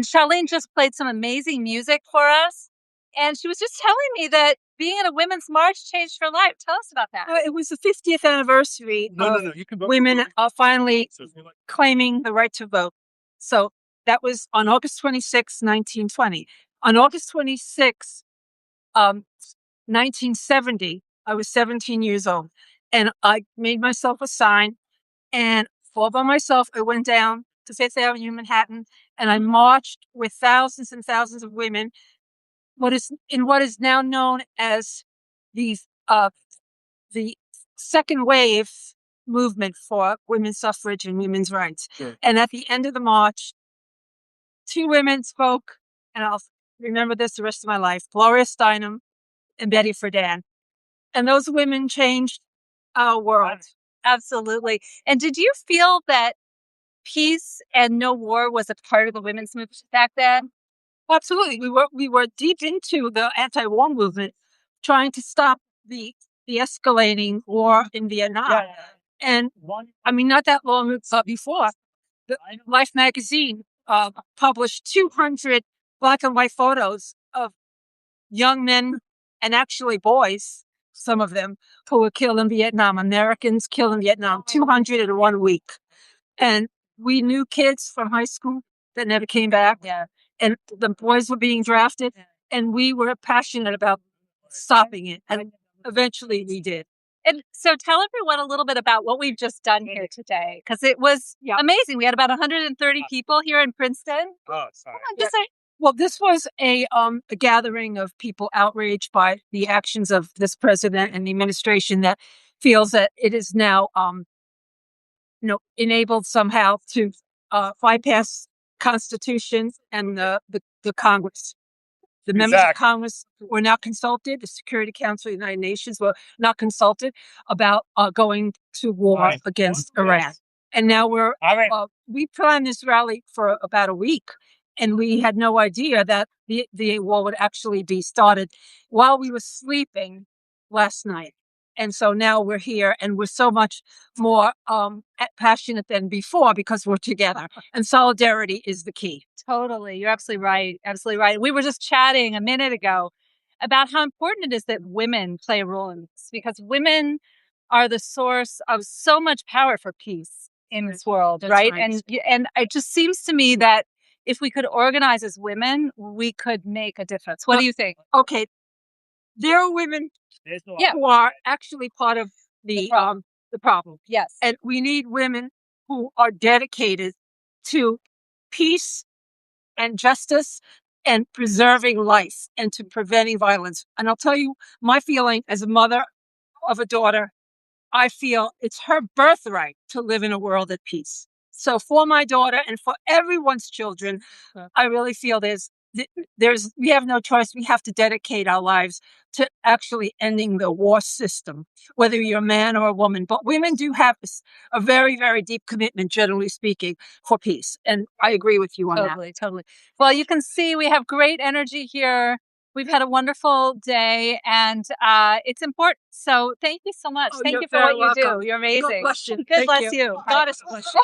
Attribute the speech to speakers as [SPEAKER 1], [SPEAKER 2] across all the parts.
[SPEAKER 1] Charlene just played some amazing music for us. And she was just telling me that being in a women's march changed her life. Tell us about that.
[SPEAKER 2] It was the 50th anniversary of women finally claiming the right to vote. So that was on August 26, 1920. On August 26, 1970, I was 17 years old. And I made myself a sign. And all by myself, I went down to Fifth Avenue, Manhattan, and I marched with thousands and thousands of women what is now known as the second wave movement for women's suffrage and women's rights. Sure. And at the end of the march, two women spoke, and I'll remember this the rest of my life: Gloria Steinem and Betty Friedan. And those women changed our world.
[SPEAKER 1] Absolutely. And did you feel that peace and no war was a part of the women's movement back then?
[SPEAKER 2] Absolutely. We were deep into the anti-war movement, trying to stop the escalating war in Vietnam. Yeah. And I mean, not that long before, Life magazine published 200 black and white photos of young men and actually boys, some of them, who were killed in Vietnam, Americans killed in Vietnam, 200 in 1 week. And we knew kids from high school that never came back. Yeah. And the boys were being drafted, and we were passionate about stopping it. And eventually we did.
[SPEAKER 1] And so tell everyone a little bit about what we've just done here today, because it was amazing. We had about 130 people here in Princeton.
[SPEAKER 2] Oh, sorry. Well, this was a gathering of people outraged by the actions of this president and the administration that feels that it is now, enabled somehow to bypass Constitution and the Congress. The members of Congress were not consulted. The Security Council of the United Nations were not consulted about going to war against Iran. And now we planned this rally for about a week, and we had no idea that the war would actually be started while we were sleeping last night. And so now we're here, and we're so much more passionate than before because we're together. And solidarity is the key.
[SPEAKER 1] Totally. You're absolutely right. Absolutely right. We were just chatting a minute ago about how important it is that women play a role in this, because women are the source of so much power for peace in this world, right? And it just seems to me that if we could organize as women, we could make a difference. What do you think?
[SPEAKER 2] Okay. There are women who are actually part of the problem.
[SPEAKER 1] Yes.
[SPEAKER 2] And we need women who are dedicated to peace and justice and preserving life and to preventing violence. And I'll tell you my feeling as a mother of a daughter, I feel it's her birthright to live in a world at peace. So for my daughter and for everyone's children, I really feel we have no choice. We have to dedicate our lives to actually ending the war system, whether you're a man or a woman. But women do have a very, very deep commitment, generally speaking, for peace. And I agree with you on that.
[SPEAKER 1] Totally. Well, you can see we have great energy here. We've had a wonderful day, and it's important. So thank you so much. Thank you for what you do. You're amazing. God bless you. Goddess bless you.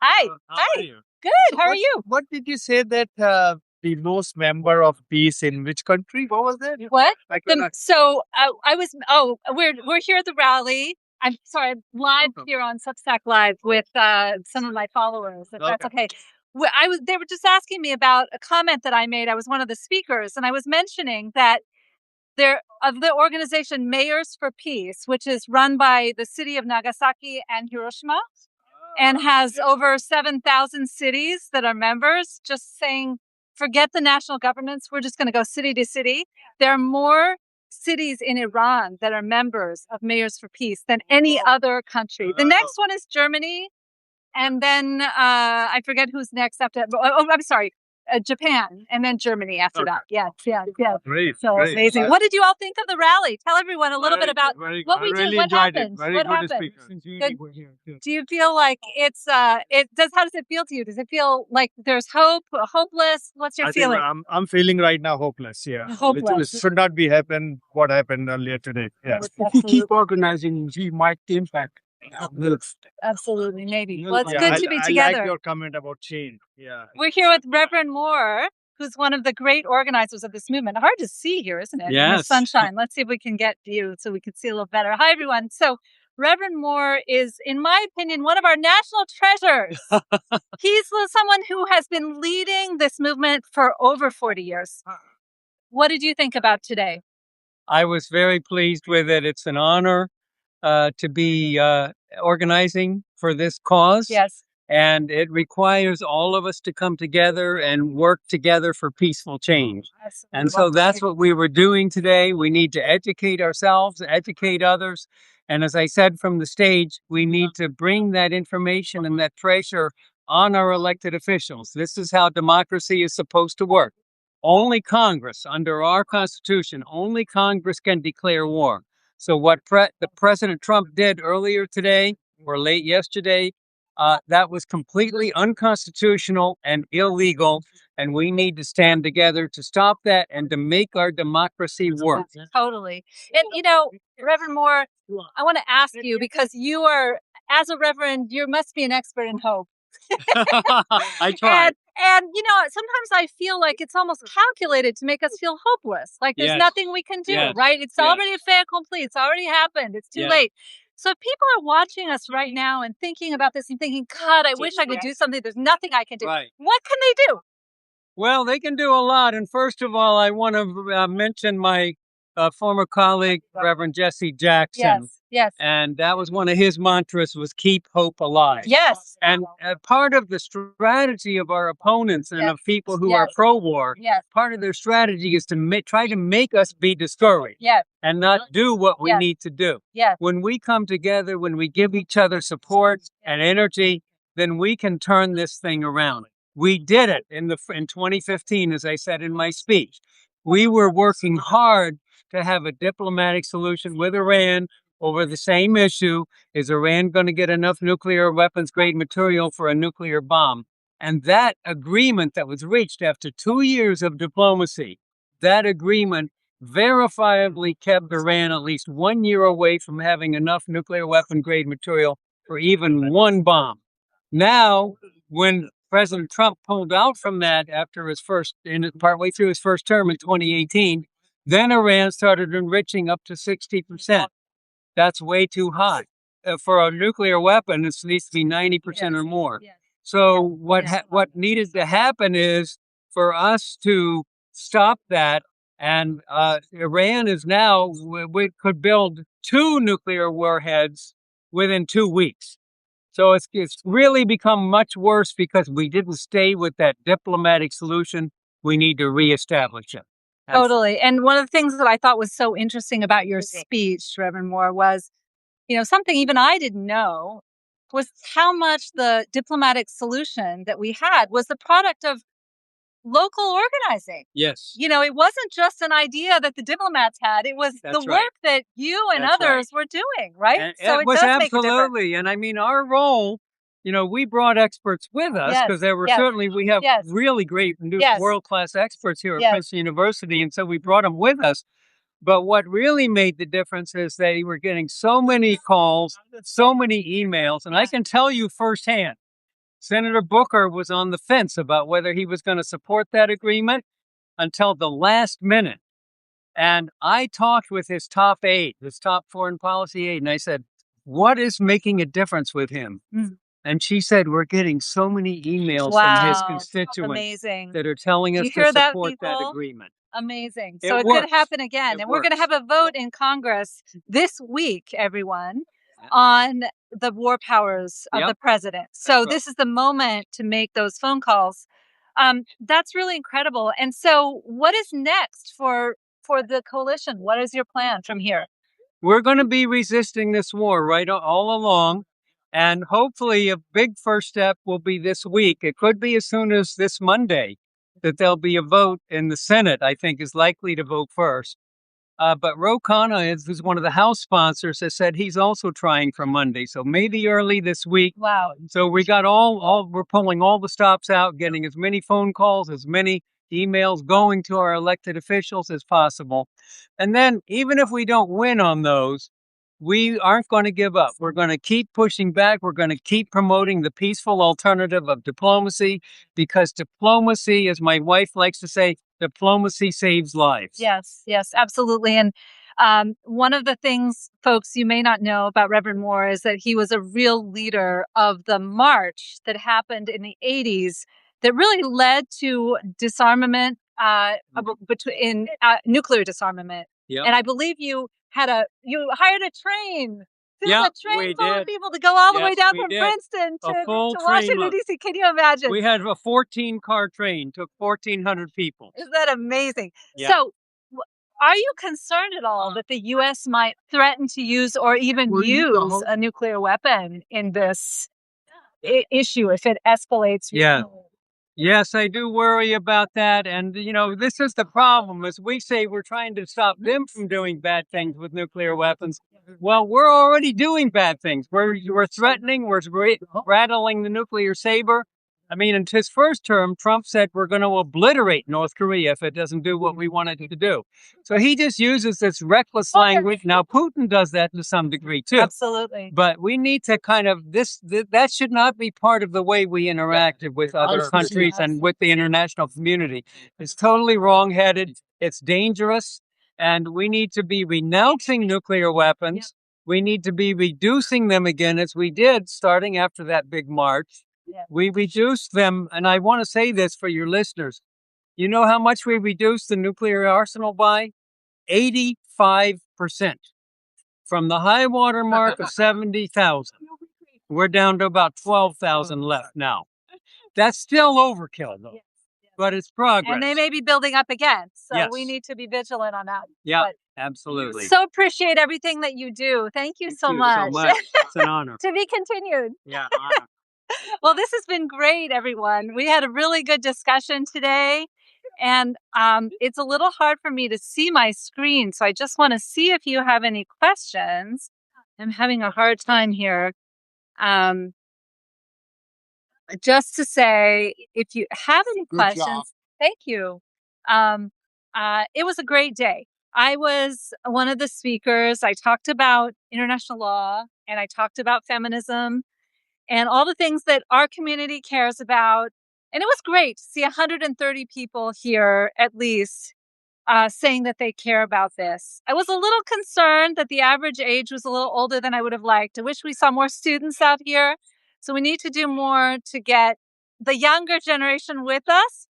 [SPEAKER 1] Hi.
[SPEAKER 3] How are you?
[SPEAKER 1] Good. How are you?
[SPEAKER 3] What did you say that the most member of peace in which country? What was that?
[SPEAKER 1] What? We're here at the rally. I'm sorry, I'm live here on Substack Live with some of my followers, if that's okay. They were just asking me about a comment that I made. I was one of the speakers, and I was mentioning that of the organization Mayors for Peace, which is run by the city of Nagasaki and Hiroshima, and has over 7,000 cities that are members, just saying, forget the national governments. We're just going to go city to city. There are more cities in Iran that are members of Mayors for Peace than any other country. The next one is Germany. And then I forget who's next after. I'm sorry. Japan, and then Germany after that. Yeah.
[SPEAKER 3] Great.
[SPEAKER 1] So
[SPEAKER 3] great.
[SPEAKER 1] amazing. What did you all think of the rally? Tell everyone a little bit about what we did. What happened?
[SPEAKER 3] What
[SPEAKER 1] happened? Good. Do you feel like it's how does it feel to you? Does it feel like there's hope, hopeless? What's your feeling?
[SPEAKER 3] I'm feeling right now hopeless. Yeah.
[SPEAKER 1] Hopeless.
[SPEAKER 3] It should not be what happened earlier today. Yeah.
[SPEAKER 4] If we keep organizing, we might impact.
[SPEAKER 1] Absolutely, maybe. Well, it's good to be together.
[SPEAKER 3] I like your comment about change. Yeah.
[SPEAKER 1] We're here with Reverend Moore, who's one of the great organizers of this movement. Hard to see here, isn't it?
[SPEAKER 4] Yes.
[SPEAKER 1] In the sunshine. Let's see if we can get you so we can see a little better. Hi, everyone. So Reverend Moore is, in my opinion, one of our national treasures. He's someone who has been leading this movement for over 40 years. What did you think about today?
[SPEAKER 4] I was very pleased with it. It's an honor to be organizing for this cause.
[SPEAKER 1] Yes.
[SPEAKER 4] And it requires all of us to come together and work together for peaceful change. And so that's what we were doing today. We need to educate ourselves, educate others. And as I said from the stage, we need to bring that information and that pressure on our elected officials. This is how democracy is supposed to work. Only Congress, under our Constitution, only Congress can declare war. So what the President Trump did earlier today or late yesterday, that was completely unconstitutional and illegal, and we need to stand together to stop that and to make our democracy work.
[SPEAKER 1] Totally. And, Reverend Moore, I want to ask you, because you are, as a reverend, you must be an expert in hope.
[SPEAKER 4] I try.
[SPEAKER 1] And, sometimes I feel like it's almost calculated to make us feel hopeless. Like there's nothing we can do, right? It's already a fait accompli. It's already happened. It's too late. So if people are watching us right now and thinking about this and thinking, God, I wish I could do something. There's nothing I can do.
[SPEAKER 4] Right.
[SPEAKER 1] What can they do?
[SPEAKER 4] Well, they can do a lot. And first of all, I want to mention my former colleague, Reverend Jesse Jackson.
[SPEAKER 1] Yes.
[SPEAKER 4] And that was one of his mantras, was keep hope alive.
[SPEAKER 1] Yes.
[SPEAKER 4] And part of the strategy of our opponents and of people who are pro-war, part of their strategy is to try to make us be discouraged and not do what we need to do. When we come together, when we give each other support and energy, then we can turn this thing around. We did it in 2015, as I said in my speech. We were working hard to have a diplomatic solution with Iran over the same issue. Is Iran going to get enough nuclear weapons grade material for a nuclear bomb? And that agreement that was reached after 2 years of diplomacy, that agreement verifiably kept Iran at least 1 year away from having enough nuclear weapon grade material for even one bomb. Now, when President Trump pulled out from that after partway through his first term in 2018, then Iran started enriching up to 60%. That's way too high. For a nuclear weapon, it needs to be 90% or more. So what needed to happen is for us to stop that. And Iran is now, we could build 2 nuclear warheads within 2 weeks. So it's really become much worse because we didn't stay with that diplomatic solution. We need to reestablish it.
[SPEAKER 1] Totally. And one of the things that I thought was so interesting about your speech, Reverend Moore, was, something even I didn't know was how much the diplomatic solution that we had was the product of local organizing.
[SPEAKER 4] Yes.
[SPEAKER 1] It wasn't just an idea that the diplomats had. It was the work that you and others were doing, right?
[SPEAKER 4] And
[SPEAKER 1] so
[SPEAKER 4] it was absolutely. And I mean, our role, we brought experts with us because there were certainly, we have really great world-class experts here at Princeton University. And so we brought them with us. But what really made the difference is they were getting so many calls, so many emails. And I can tell you firsthand, Senator Booker was on the fence about whether he was going to support that agreement until the last minute. And I talked with his top foreign policy aide, and I said, what is making a difference with him? And she said, we're getting so many emails from his constituents that are telling us to support that agreement.
[SPEAKER 1] Amazing. So it could happen again. And we're going to have a vote in Congress this week, everyone, on the war powers of the president. So this is the moment to make those phone calls. That's really incredible. And so what is next for the coalition? What is your plan from here?
[SPEAKER 4] We're going to be resisting this war all along. And hopefully a big first step will be this week. It could be as soon as this Monday that there'll be a vote in the Senate, I think, is likely to vote first. But Ro Khanna, who's one of the House sponsors, has said he's also trying for Monday. So maybe early this week.
[SPEAKER 1] Wow.
[SPEAKER 4] So we got we're pulling all the stops out, getting as many phone calls, as many emails going to our elected officials as possible. And then even if we don't win on those, we aren't going to give up. We're going to keep pushing back. We're going to keep promoting the peaceful alternative of diplomacy, because diplomacy, as my wife likes to say, diplomacy saves lives.
[SPEAKER 1] Yes, absolutely. And one of the things, folks, you may not know about Reverend Moore is that he was a real leader of the march that happened in the 80s that really led to disarmament, between nuclear disarmament.
[SPEAKER 4] Yep.
[SPEAKER 1] And I believe you hired a train.
[SPEAKER 4] Yeah,
[SPEAKER 1] a train
[SPEAKER 4] we
[SPEAKER 1] full
[SPEAKER 4] did.
[SPEAKER 1] of people to go all the
[SPEAKER 4] Yes,
[SPEAKER 1] way down
[SPEAKER 4] we
[SPEAKER 1] from
[SPEAKER 4] did.
[SPEAKER 1] Princeton
[SPEAKER 4] A
[SPEAKER 1] to
[SPEAKER 4] full train
[SPEAKER 1] Washington,
[SPEAKER 4] load.
[SPEAKER 1] D.C. Can you imagine?
[SPEAKER 4] We had a 14-car train, took 1,400 people.
[SPEAKER 1] Isn't that amazing?
[SPEAKER 4] Yeah.
[SPEAKER 1] So, are you concerned at all that the U.S. might threaten to use or even use a nuclear weapon in this issue if it escalates?
[SPEAKER 4] Yeah. Yes, I do worry about that. And, this is the problem. As we say, we're trying to stop them from doing bad things with nuclear weapons. Well, we're already doing bad things. We're threatening, we're rattling the nuclear saber. I mean, in his first term, Trump said we're going to obliterate North Korea if it doesn't do what we want it to do. So he just uses this reckless language. Now, Putin does that to some degree, too.
[SPEAKER 1] Absolutely.
[SPEAKER 4] But we need to kind of, that should not be part of the way we interact with other countries and with the international community. It's totally wrong-headed. It's dangerous. And we need to be renouncing nuclear weapons. We need to be reducing them again, as we did starting after that big march. We reduced them, and I want to say this for your listeners. You know how much we reduced the nuclear arsenal by? 85%. From the high water mark of 70,000, we're down to about 12,000 left now. That's still overkill, though, but it's progress.
[SPEAKER 1] And they may be building up again, so
[SPEAKER 4] Yes.
[SPEAKER 1] we need to be vigilant on that.
[SPEAKER 4] Yeah,
[SPEAKER 1] But
[SPEAKER 4] absolutely.
[SPEAKER 1] so appreciate everything that you do. Thank you so much.
[SPEAKER 4] It's an honor.
[SPEAKER 1] To be continued.
[SPEAKER 4] Yeah, honor.
[SPEAKER 1] Well, this has been great, everyone. We had a really good discussion today. And it's a little hard for me to see my screen, so I just want to see if you have any questions. I'm having a hard time here. Just to say, if you have any questions, thank you. It was a great day. I was one of the speakers. I talked about international law, and I talked about feminism and all the things that our community cares about. And it was great to see 130 people here, at least, saying that they care about this. I was a little concerned that the average age was a little older than I would have liked. I wish we saw more students out here. So we need to do more to get the younger generation with us.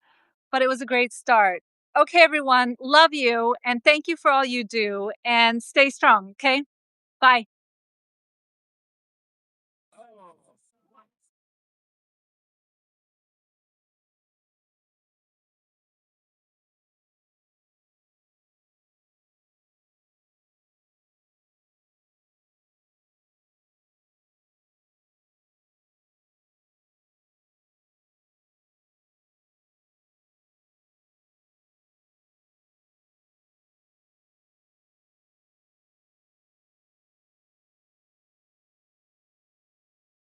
[SPEAKER 1] But it was a great start. Okay, everyone, love you. And thank you for all you do. And stay strong, okay? Bye.